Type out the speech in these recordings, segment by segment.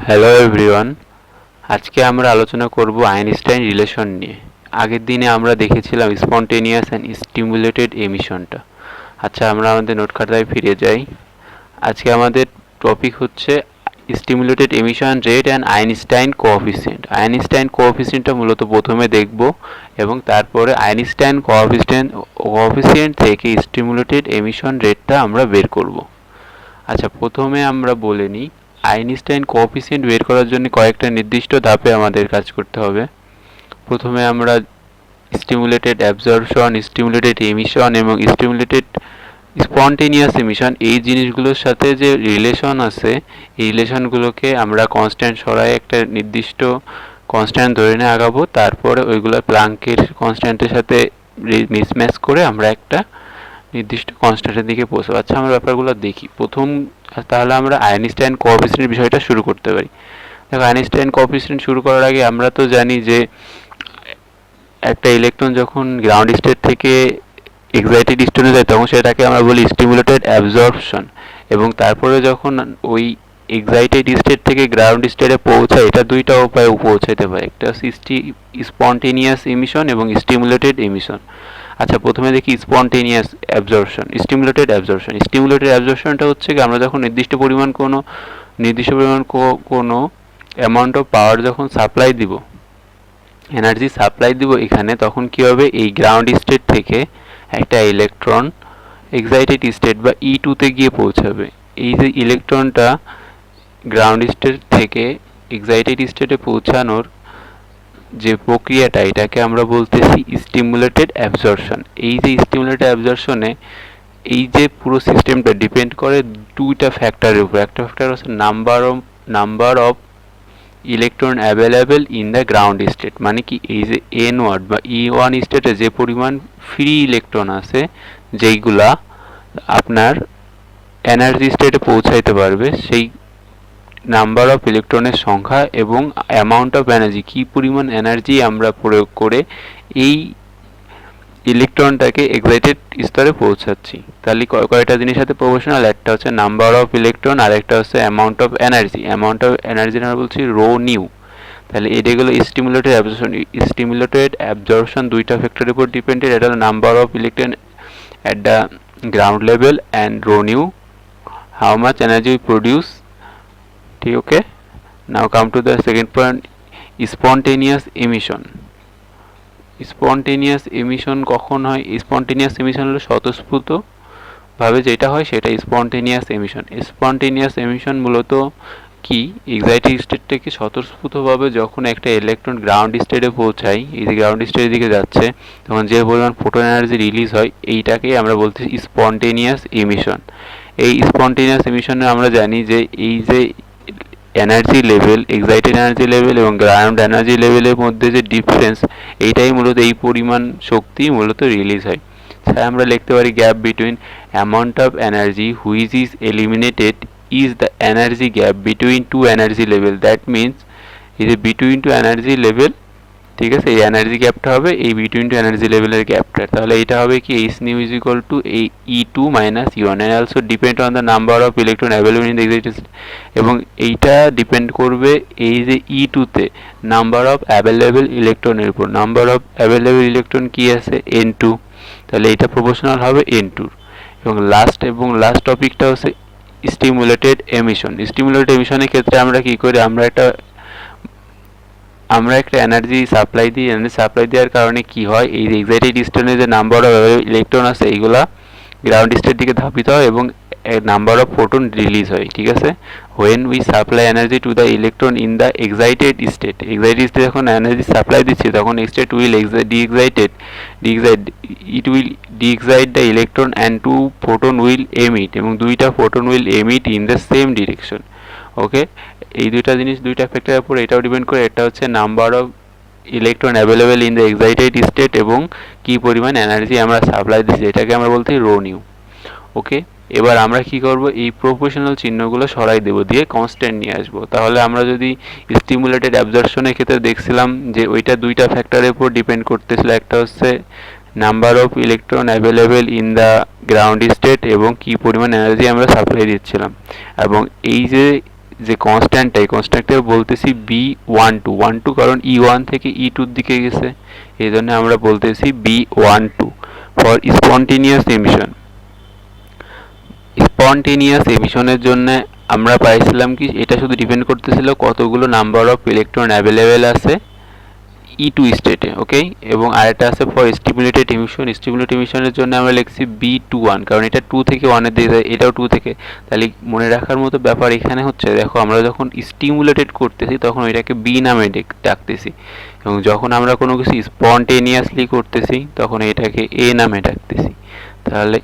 Hello everyone. আজকে আমরা আলোচনা করব আইনস্টাইন রিলেশন নিয়ে। আগের দিনে আমরা দেখেছিলাম স্পন্টেনিয়াস অ্যান্ড স্টিমুলেটেড এমিশনটা। আচ্ছা, আমরা আমাদের নোট খাতায় ফিরে যাই। আজকে আমাদের টপিক হচ্ছে stimulated emission rate and Einstein coefficient. Einstein কোএফিসিয়েন্টটা মূলত প্রথমে দেখব এবং তারপরে আইনস্টাইন কোএফিসিয়েন্ট থেকে স্টিমুলেটেড এমিশন রেটটা আমরা বের করব। আচ্ছা, প্রথমে আমরা বলে নিই আইনস্টাইন কোএফিসিয়েন্ট বের করার জন্য কয়েকটা নির্দিষ্ট ধাপে আমাদের কাজ করতে হবে। প্রথমে আমরা স্টিমুলেটেড অ্যাবজর্পশন, স্টিমুলেটেড এমিশন এবং স্টিমুলেটেড স্পন্টেনিয়াস এমিশন এই জিনিসগুলোর সাথে যে রিলেশন আছে এই রিলেশনগুলোকে আমরা কনস্ট্যান্ট সরাই একটা নির্দিষ্ট কনস্ট্যান্ট ধরে নিয়ে আগাবো। তারপরে ওইগুলো প্লাঙ্কের কনস্ট্যান্টের সাথে মিসম্যাচ করে আমরা একটা নির্দিষ্ট কনস্ট্যান্টের দিকে পৌঁছাবো। আচ্ছা, আমরা ব্যাপারগুলো দেখি। প্রথম তাহলে আমরা আইনস্টাইন কোএফিসিয়েন্ট বিষয়টা শুরু করতে পারি। দেখো, আইনস্টাইন কোএফিসিয়েন্ট শুরু করার আগে আমরা তো জানি যে একটা ইলেকট্রন যখন গ্রাউন্ড স্টেট থেকে এক্সাইটেড স্টেটে যায় তখন সেটাকে আমরা বলি স্টিমুলেটেড অ্যাবজর্পশন, এবং তারপরে যখন ওই এক্সাইটেড স্টেট থেকে গ্রাউন্ড স্টেটে পৌঁছায় এটা দুইটা উপায়ে পৌঁছাতে পারে, একটা হচ্ছে স্পন্টেনিয়াস এমিশন এবং স্টিমুলেটেড এমিশন। আচ্ছা, প্রথমে দেখি spontaneous absorption, stimulated absorption. Stimulated অ্যাবজর্পশনটা হচ্ছে কি আমরা যখন নির্দিষ্ট পরিমাণ কোনো অ্যামাউন্ট অফ পাওয়ার যখন সাপ্লাই দিব, এনার্জি সাপ্লাই দিব এখানে, তখন কি হবে এই গ্রাউন্ড স্টেট থেকে একটা ইলেকট্রন এক্সাইটেড স্টেট বা E2-তে গিয়ে পৌঁছাবে। এই যে ইলেকট্রনটা গ্রাউন্ড স্টেট থেকে এক্সাইটেড স্টেটে পৌঁছানোর যে প্রক্রিয়াটা এটাকে আমরা বলতেছি স্টিমুলেটেড অ্যাবজর্পশন। এই যে স্টিমুলেটেড অ্যাবজর্পশনে এই যে পুরো সিস্টেমটা ডিপেন্ড করে দুইটা ফ্যাক্টরের উপর। একটা ফ্যাক্টর হচ্ছে number of electron available in the ground state, মানে কি এই যে N1 বা E1 স্টেটে যে পরিমাণ ফ্রি ইলেকট্রন আছে যেইগুলা আপনার এনার্জি স্টেটে পৌঁছাইতে পারবে, সেই নাম্বার অফ ইলেকট্রনের সংখ্যা এবং অ্যামাউন্ট অফ এনার্জি, কী পরিমাণ এনার্জি আমরা প্রয়োগ করে এই ইলেকট্রনটাকে এক্সাইটেড স্তরে পৌঁছাচ্ছি। তাহলে কয়টা জিনিসের সাথে প্রপোর্শনাল, একটা হচ্ছে নাম্বার অফ ইলেকট্রন আর একটা হচ্ছে amount of energy. Amount of energy আমরা বলছি রো নিউ। তাহলে এটা গেলো স্টিমুলেটেড অ্যাবজর্পশন। স্টিমুলেটেড অ্যাবজর্পশন দুইটা ফ্যাক্টরের উপর ডিপেন্ডেড, এটা হলো number of electron at the ground level and rho nu, how much energy we produce. Okay, now come to the second point, spontaneous emission. Spontaneous emission কখন হয়? Spontaneous emission হলো স্বতঃস্ফূর্ত ভাবে যেটা হয় সেটা স্পন্টেনিয়াস এমিশন। স্পন্টেনিয়াস এমিশন মূলত কি এক্সাইটেড স্টেট থেকে স্বতঃস্ফূর্তভাবে যখন একটা ইলেকট্রন গ্রাউন্ড স্টেটে পৌঁছায়, এই যে গ্রাউন্ড স্টেটের দিকে যাচ্ছে, তখন যে পরিমাণ ফোটন এনার্জি রিলিজ হয় এইটাকেই আমরা বলতেছি স্পন্টেনিয়াস এমিশন। এই স্পন্টেনিয়াস এমিশনে আমরা জানি যে এই যে energy level, excited energy level এবং গ্রাউন্ড এনার্জি লেভেলের মধ্যে যে ডিফারেন্স, এইটাই মূলত এই পরিমাণ শক্তি মূলত রিলিজ হয়। তাই আমরা লিখতে পারি gap between amount of energy which is eliminated is the energy gap between two energy level. That means is a between two energy level, ঠিক আছে, এই এনার্জি গ্যাপটা হবে এই বিটুইন টু এনার্জি লেভেলের গ্যাপটা। তাহলে এটা হবে কি H nu is equal to E2 minus E1 and also depend on the number of electron available in the excited state, এবং এইটা ডিপেন্ড করবে এই যে E2 তে নাম্বার অফ অ্যাভেলেবল ইলেকট্রনের উপর। নাম্বার অফ অ্যাভেলেবল ইলেকট্রন কি আছে N2, তাহলে এটা প্রপোর্শনাল হবে N2। এবং লাস্ট টপিকটা হচ্ছে স্টিমুলেটেড এমিশন। স্টিমুলেটেড এমিশনের ক্ষেত্রে আমরা কি করি, আমরা একটা এনার্জি সাপ্লাই দিই। এনার্জি সাপ্লাই দেওয়ার কারণে কি হয়, এই এক্সাইটেড স্টেটে যে নাম্বার অফ ইলেকট্রন আছে এইগুলা গ্রাউন্ড স্টেট দিকে ধাবিত হয় এবং নাম্বার অফ ফোটন রিলিজ হয়। ঠিক আছে, when we supply energy to the electron in the excited state, excited state যখন এনার্জি সাপ্লাই দিচ্ছে তখন state will it will de-excite the electron and two photon will emit, এবং দুইটা photon will emit in the same direction. Okay, এই দুইটা জিনিস দুইটা ফ্যাক্টরের উপর এটাও ডিপেন্ড করে। এটা হচ্ছে number of electron available in the excited state এবং কি পরিমাণ এনার্জি আমরা সাপ্লাই দিচ্ছি, এটাকে আমরা বলছি রো নিউ। ওকে, এবার আমরা কি করব, এই প্রপোর্শনাল চিহ্নগুলো সরাই দেব, দিয়ে কনস্ট্যান্ট নিয়ে আসবো। তাহলে আমরা যদি স্টিমুলেটেড অ্যাবজর্পশনের ক্ষেত্রে দেখছিলাম যে ওইটা দুইটা ফ্যাক্টরের উপর ডিপেন্ড করতেছিল, একটা হচ্ছে number of electron available in the ground state এবং কি পরিমাণ এনার্জি আমরা সাপ্লাই দিচ্ছিলাম। এবং এই যে যে কনস্ট্যান্টটা, এই কনস্ট্যান্টটা বলতেছি B12 কারণ E1 থেকে E2 দিকে গেছে, এই জন্য আমরা বলতেছি B12 for spontaneous emission. Spontaneous এমিশনের জন্য আমরা পাইছিলাম কি, এটা শুধু ডিপেন্ড করতেছিল কতগুলো নাম্বার অফ ইলেকট্রন অ্যাভেলেবেল আছে E2 স্টেটে, ওকে। এবং আরেকটা আছে ফর স্টিমুলেটেড এমিশন। স্টিমুলেটেড এমিশনের জন্য আমরা লিখছি B21 কারণ এটা 2 থেকে 1-এর দিকে যায়, এটাও 2 থেকে। তাহলে মনে রাখার মতো ব্যাপার এখানে হচ্ছে, দেখো আমরা যখন স্টিমুলেটেড করতেছি তখন ওইটাকে বি নামে ডাকতেছি, এবং যখন আমরা কোনো কিছু স্পন্টেনিয়াসলি করতেছি তখন এটাকে এ নামে ডাকতেছি। তাহলে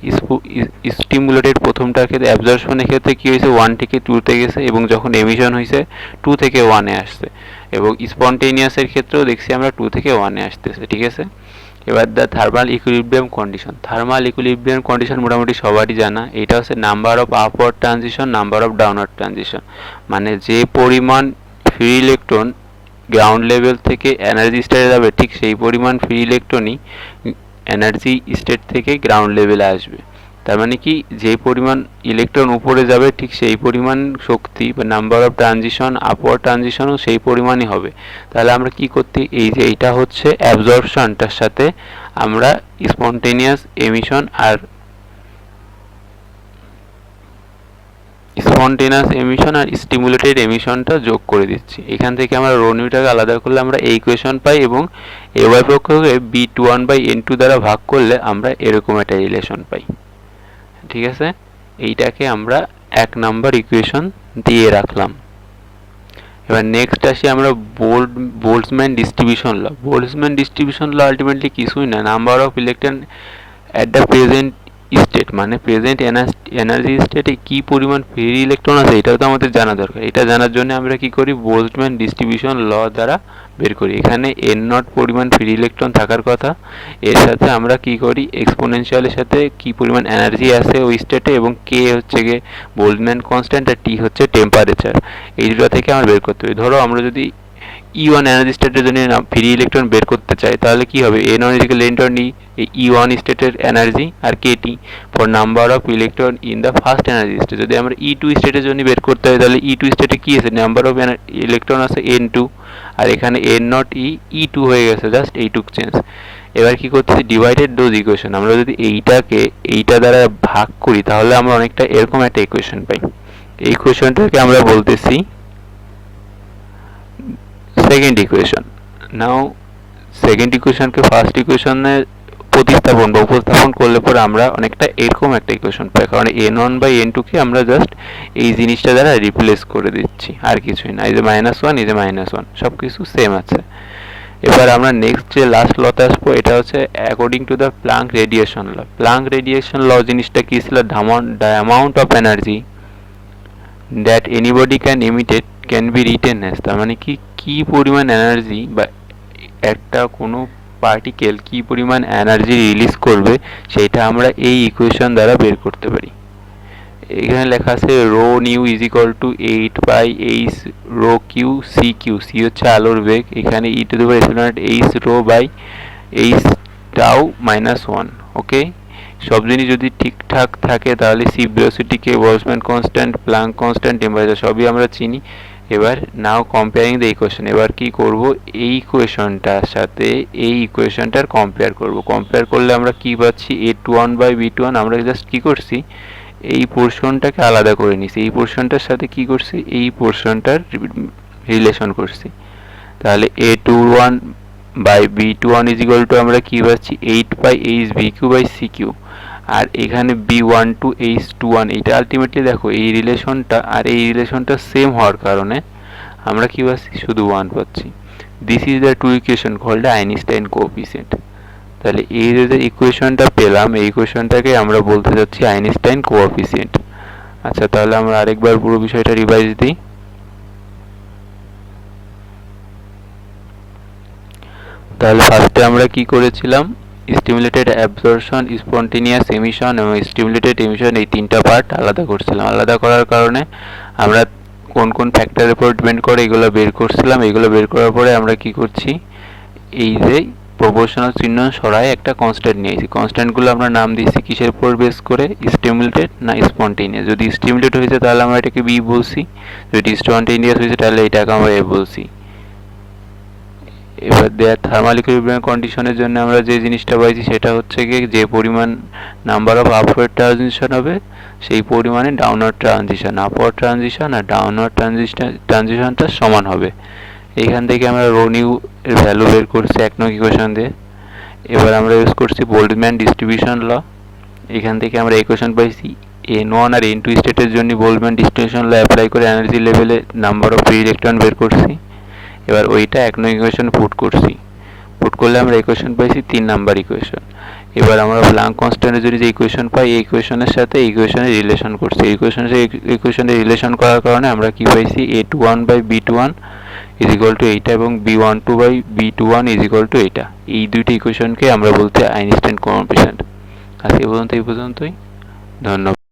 স্টিমুলেটেড প্রথমটার ক্ষেত্রে অ্যাবজর্পশনের ক্ষেত্রে কী হয়েছে, 1 থেকে 2-তে গেছে, এবং যখন এমিশন হয়েছে 2 থেকে 1-এ আসছে, এবং স্পন্টেনিয়াসের ক্ষেত্রেও দেখছি আমরা 2 থেকে 1-এ আসতেছে, ঠিক আছে। এবার the thermal equilibrium condition. Thermal equilibrium condition মোটামুটি সবারই জানা, এটা হচ্ছে number of upward transition, number of downward transition, মানে যে পরিমাণ ফ্রি ইলেকট্রন গ্রাউন্ড লেভেল থেকে এনার্জি স্টেটে যাবে ঠিক সেই পরিমাণ ফ্রি ইলেকট্রনই এনার্জি স্টেট থেকে গ্রাউন্ড লেভেলে আসবে। তার মানে কি, যে পরিমাণ ইলেকট্রন উপরে যাবে ঠিক সেই পরিমাণ শক্তি বা নাম্বার অফ ট্রানজিশন, আপওয়ার্ড ট্রানজিশনও সেই পরিমাণই হবে। তাহলে আমরা কি করতে, এই যে এইটা হচ্ছে অ্যাবজর্পশনটার সাথে আমরা স্পন্টেনিয়াস এমিশন আর স্টিমুলেটেড এমিশনটা যোগ করে দিচ্ছি। এখান থেকে আমরা রো নিউটাকে আলাদা করলে আমরা এই ইকুয়েশন পাই, এবং এ ওয়াই পক্ষকে B21/N2 দ্বারা ভাগ করলে আমরা এরকম একটা রিলেশন পাই, ঠিক আছে। এইটাকে আমরা 1 নাম্বার ইকুয়েশন দিয়ে রাখলাম। এবার নেক্সট আসি আমরা বোল্টজম্যান ডিস্ট্রিবিউশন ল। বোল্টজম্যান ডিস্ট্রিবিউশন ল আলটিমেটলি কিছুই না, number of electron at the present state, মানে প্রেজেন্ট এনার্জি স্টেটে কি পরিমাণ ফ্রি ইলেকট্রন আছে এটাও তো আমাদের জানা দরকার। এটা জানার জন্য আমরা কি করি, বোল্টজম্যান ডিস্ট্রিবিউশন ল দ্বারা বের করি। এখানে N0 পরিমাণ ফ্রি ইলেকট্রন থাকার কথা, এর সাথে আমরা কি করি, এক্সপোনেনশিয়ালের সাথে কি পরিমাণ এনার্জি আছে ওই স্টেটে, এবং কে হচ্ছে গিয়ে বোল্টজম্যান কনস্ট্যান্ট আর টি হচ্ছে টেম্পারেচার, এই দুটো থেকে আমরা বের করতে হবে। ধরো আমরা যদি E1 এনার্জি স্টেটের জন্য ফ্রি ইলেকট্রন বের করতে চাই, তাহলে কি হবে, N1 N এই E1 স্টেটের এনার্জি আর KT for number of electron in the first energy state. যদি আমরা E2 স্টেটের জন্য বের করতে হয় তাহলে E2 স্টেটে কি আছে, নাম্বার অফ ইলেকট্রন আছে N2, আর এখানে N0 E2 হয়ে গেছে, জাস্ট এইটুক চেঞ্জ। এবার কি করতেছি, ডিভাইডেড ডোজ ইকুয়েশন। আমরা যদি এইটাকে এইটা দ্বারা ভাগ করি তাহলে আমরা অনেকটা এরকম একটা ইকুয়েশন পাই। এই ইকুয়েশনটাকে আমরা বলতেছি সেকেন্ড ইকুয়েশন। নাও সেকেন্ড ইকুয়েশনকে ফার্স্ট ইকুয়েশনে উপস্থাপন করলে পরে আমরা অনেকটা এরকম একটা ইকুয়েশন পাই, কারণ N1/N2 কে আমরা জাস্ট এই জিনিসটা দ্বারা রিপ্লেস করে দিচ্ছি, আর কিছুই না। এই যে -1, এই যে -1, সব কিছু সেম আছে। এবার আমরা নেক্সট যে লাস্ট লতে আসবো, এটা হচ্ছে according to the Planck radiation law. Planck radiation law জিনিসটা কি ছিল, the amount of energy that anybody can emitted can be written as, তার মানে কি পরিমাণ এনার্জি বা একটা কোনো পার্টিকেল কি পরিমাণ এনার্জি রিলিজ করবে সেটা আমরা এই ইকুয়েশন দ্বারা বের করতে পারি। এখানে লেখা আছে rho nu is equal to 8/h rho Q C Q. C হচ্ছে আলোর বেগ, এখানে e⁻h rho by h tau -1, okay. সব জিনিস যদি ঠিকঠাক থাকে তাহলে সি ভেলোসিটিকে, Boltzmann constant, Planck constant, temperature সবই আমরা চিনি। এবার নাও কম্পেয়ারিং দ্য ইকুয়েশন, এবার কি করব, এই ইকুয়েশনটার সাথে এই ইকুয়েশনটার কম্পেয়ার করব। কম্পেয়ার করলে আমরা কি পাচ্ছি, A21/B21, আমরা জাস্ট কি করছি, এই পোর্শনটাকে আলাদা করে নিছি, এই পোর্শনটার সাথে কি করছি, এই পোর্শনটার রিলেশন করছি। তাহলে A21/B21 ইজ ইকুয়াল টু আমরা কি পাচ্ছি, 8/hBq/cq, আর এখানে B12H21। এইটা আলটিমেটলি দেখো এই রিলেশনটা আর এই রিলেশনটা সেম হওয়ার কারণে আমরা কি পাচ্ছি, শুধু 1 পাচ্ছি। This is the two equation called Einstein coefficient. তাহলে এই যে ইকুয়েশনটা পেলাম, এই ইকুয়েশনটাকে আমরা বলতে যাচ্ছি আইনস্টাইন কোএফিসিয়েন্ট। আচ্ছা, তাহলে আমরা আরেকবার পুরো বিষয়টা রিভাইজ দিই। তাহলে ফার্স্টে আমরা কি করেছিলাম, স্টিমুলেটেড অ্যাবজর্পশন, স্পন্টেনিয়াস এমিশন এবং স্টিমুলেটেড এমিশন, এই তিনটা পার্ট আলাদা করছিলাম। আলাদা করার কারণে আমরা কোন কোন ফ্যাক্টরের উপর ডিপেন্ড করে এগুলো বের করছিলাম। এগুলো বের করার পরে আমরা কি করছি, এই যে প্রপোর্শনাল চিহ্ন সরাই একটা কনস্ট্যান্ট নিয়েছি। কনস্ট্যান্টগুলো আমরা নাম দিয়েছি কিসের উপর বেস করে, স্টিমুলেটেড না স্পন্টেনিয়াস। যদি স্টিমুলেট হয়েছে তাহলে আমরা এটাকে বি বলছি, যদি স্পন্টেনিয়াস হয়েছে তাহলে এটাকে আমরা এ বলছি। এবার দেয়ার থার্মাল ইকুইলিব্রিয়াম কন্ডিশনের জন্য আমরা যে জিনিসটা পাইছি সেটা হচ্ছে কি, যে পরিমাণ নাম্বার অফ আপওয়ার্ড ট্রানজিশন হবে সেই পরিমাণে ডাউনওয়ার্ড ট্রানজিশন, আপওয়ার্ড ট্রানজিশন আর ডাউনওয়ার্ড ট্রানজিশনটা সমান হবে। এইখান থেকে আমরা রো নিউ এর ভ্যালু বের করছি 1 নং ইকুয়েশন দিয়ে। এবার আমরা ইউজ করছি বোল্টজম্যান ডিস্ট্রিবিউশন ল। এখান থেকে আমরা ইকুয়েশন পাইছি n1 আর n2 স্টেটের জন্য বোল্টজম্যান ডিস্ট্রিবিউশন ল অ্যাপ্লাই করে এনার্জি লেভেলে নাম্বার অফ ফ্রি ইলেকট্রন বের করছি। এবার ওইটা 1 নং ইকুয়েশন পুট করছি, পুট করলে আমরা ইকুয়েশন পাইছি 3 নাম্বার ইকুয়েশন। এবার আমরা প্লাঙ্ক কনস্ট্যান্টের যদি যে ইকুয়েশন পাই এই ইকুয়েশনের সাথে ইকুয়েশনের রিলেশন করছি। ইকুয়েশনের রিলেশন করার কারণে আমরা কি পাইছি, a21/b21 ইজ ইকুয়াল টু এইটা এবং b12/b21 ইজ ইকুয়াল টু এইটা। এই দুইটা ইকুয়েশনকে আমরা বলতে আইনস্টাইন কোএফিশিয়েন্ট। আজকে পর্যন্ত এই পর্যন্তই, ধন্যবাদ।